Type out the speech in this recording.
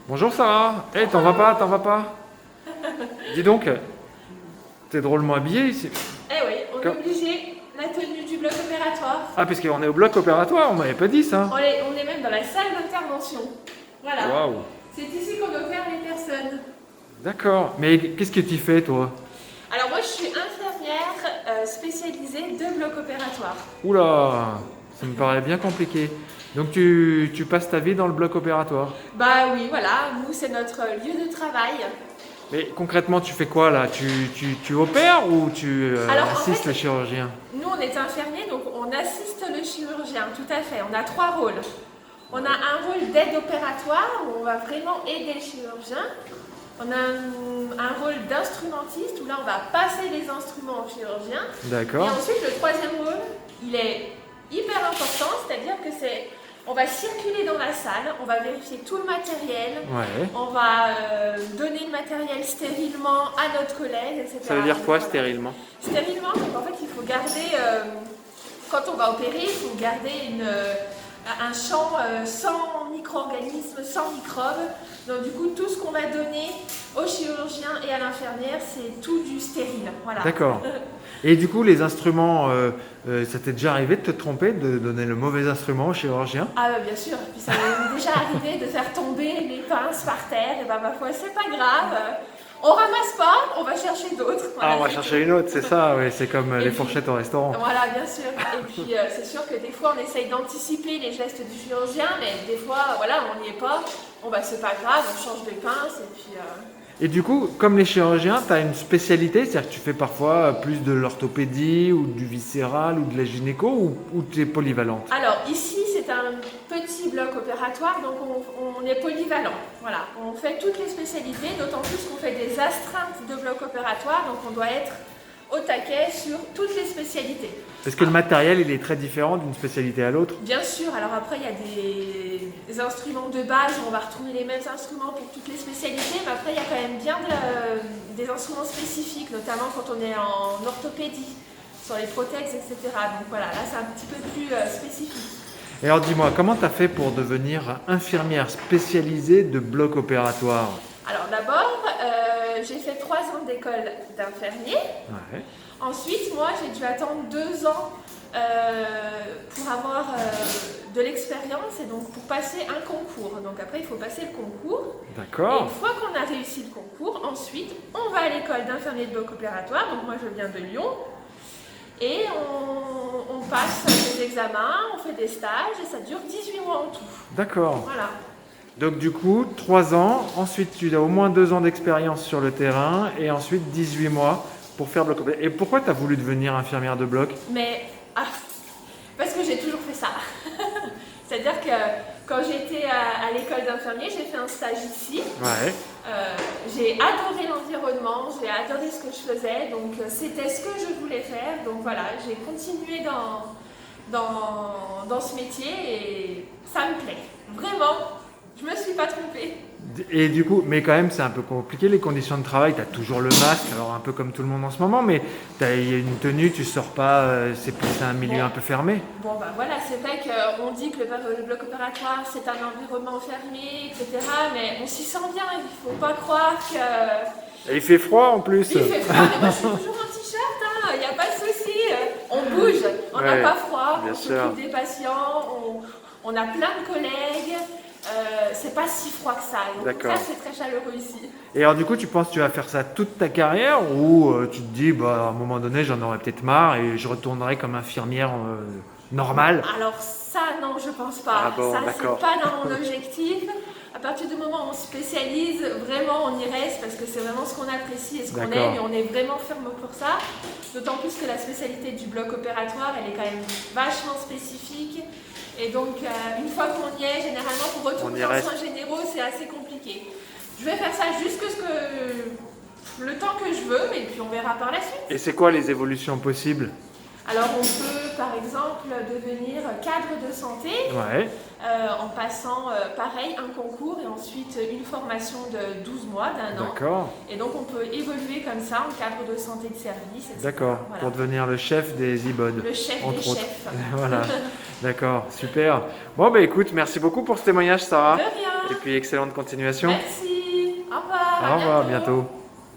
Bonjour Sarah. Eh, t'en vas pas, t'en vas pas? Dis donc, t'es drôlement habillée ici. Eh oui, on est Comme- obligé, la tenue du bloc opératoire. Ah, parce qu'on est au bloc opératoire, on m'avait pas dit ça. On est même dans la salle d'intervention. Voilà. Waouh. C'est ici qu'on opère les personnes. D'accord. Mais qu'est-ce que tu fais toi? Alors moi, je suis infirmière spécialisée de bloc opératoire. Oula, ça me paraît bien compliqué. Donc tu passes ta vie dans le bloc opératoire. Bah oui, voilà, nous, c'est notre lieu de travail. Mais concrètement, tu fais quoi là? Tu opères ou tu Alors, en assistes fait, le chirurgien? Nous, on est infirmiers, donc on assiste le chirurgien, tout à fait. On a trois rôles. On a un rôle d'aide opératoire, où on va vraiment aider le chirurgien. On a un rôle d'instrumentiste, où là, on va passer les instruments au chirurgien. Et D'accord. ensuite, le troisième rôle, il est hyper important, c'est-à-dire que on va circuler dans la salle, on va vérifier tout le matériel, Ouais. on va donner le matériel stérilement à notre collègue, etc. Ça veut dire quoi Voilà. stérilement? Stérilement, donc en fait, il faut garder, quand on va opérer, il faut garder un champ sans micro-organismes, sans microbes. Donc du coup, tout ce qu'on va donner au chirurgien et à l'infirmière, c'est tout du stérile. Voilà. D'accord. Et du coup, les instruments, ça t'est déjà arrivé de te tromper, de donner le mauvais instrument au chirurgien? Ah bah, bien sûr, puis ça m'est déjà arrivé de faire tomber les pinces par terre, et bah ma foi, c'est pas grave. On ramasse pas, on va chercher d'autres. Ah, Voilà, on va c'est chercher une autre, c'est ça, oui, c'est comme Et les puis- fourchettes au restaurant. Voilà, bien sûr. Et puis, c'est sûr que des fois, on essaye d'anticiper les gestes du chirurgien, mais des fois, voilà, on n'y est pas. Bon, bah, c'est pas grave, on change de pince, et puis... Et du coup, comme les chirurgiens, tu as une spécialité, c'est-à-dire que tu fais parfois plus de l'orthopédie ou du viscéral ou de la gynéco ou tu es polyvalente? Alors, ici, c'est un petit bloc opératoire, donc on est polyvalent. Voilà, on fait toutes les spécialités, d'autant plus qu'on fait des astreintes de bloc opératoire, donc on doit être au taquet sur toutes les spécialités. Parce que le matériel, il est très différent d'une spécialité à l'autre. Bien sûr, alors après il y a des instruments de base, on va retrouver les mêmes instruments pour toutes les spécialités, mais après il y a quand même bien des instruments spécifiques, notamment quand on est en orthopédie, sur les prothèses, etc. Donc voilà, là c'est un petit peu plus spécifique. Et alors dis-moi, comment tu as fait pour devenir infirmière spécialisée de bloc opératoire? Alors d'abord, j'ai fait 3 ans d'école d'infirmier. Ouais. Ensuite, moi j'ai dû attendre 2 ans pour avoir de l'expérience et donc pour passer un concours. Donc après, il faut passer le concours. Et D'accord. une fois qu'on a réussi le concours, ensuite, on va à l'école d'infirmier de bloc opératoire. Donc moi, je viens de Lyon. Et on passe des examens, on fait des stages et ça dure 18 mois en tout. D'accord. Voilà. Donc du coup, 3 ans, ensuite tu as au moins 2 ans d'expérience sur le terrain et ensuite 18 mois pour faire bloc opératoire. Et pourquoi tu as voulu devenir infirmière de bloc? Mais parce que j'ai toujours fait ça. C'est-à-dire que quand j'étais à l'école d'infirmier, j'ai fait un stage ici. Ouais. J'ai adoré l'environnement, j'ai adoré ce que je faisais, donc c'était ce que je voulais faire. Donc voilà, j'ai continué dans ce métier et ça me plaît. Vraiment, je me suis pas trompée. Et du coup, mais quand même, c'est un peu compliqué les conditions de travail. Tu as toujours le masque, alors un peu comme tout le monde en ce moment, mais il y a une tenue, tu sors pas, c'est plus un milieu un peu fermé. Bon bah voilà, c'est vrai qu'on dit que le bloc opératoire c'est un environnement fermé, etc. Mais on s'y sent bien, il faut pas croire que... Et il fait froid en plus. Il fait froid, mais moi je suis toujours en t-shirt, il n'y a pas de souci. On bouge, on n'a Ouais, pas froid, bien on sûr. s'occupe des patients, on a plein de collègues. C'est pas si froid que ça. Donc D'accord. ça, c'est très chaleureux ici. Et alors du coup, tu penses que tu vas faire ça toute ta carrière ou tu te dis, bah, à un moment donné, j'en aurais peut-être marre et je retournerai comme infirmière normale? Alors ça, non, je pense pas. Ah bon, Ça, d'accord. c'est pas dans mon objectif. À partir du moment où on se spécialise, vraiment, on y reste parce que c'est vraiment ce qu'on apprécie et ce qu'on D'accord. aime et on est vraiment ferme pour ça. D'autant plus que la spécialité du bloc opératoire, elle est quand même vachement spécifique. Et donc, une fois qu'on y est, généralement, pour On retourner y en reste. soins généraux, c'est assez compliqué. Je vais faire ça le temps que je veux, et puis on verra par la suite. Et c'est quoi les évolutions possibles? Alors, on peut, par exemple, devenir cadre de santé Ouais. en passant, pareil, un concours et ensuite une formation de 12 mois, d'un an. D'accord. Et donc, on peut évoluer comme ça en cadre de santé de service, etc. D'accord. Voilà. Pour devenir le chef des IBOD. Le chef des entre autres. chefs. Voilà. D'accord. Super. Bon, bah écoute, merci beaucoup pour ce témoignage, Sarah. De rien. Et puis excellente continuation. Merci. Au revoir. Au revoir, à bientôt. bientôt.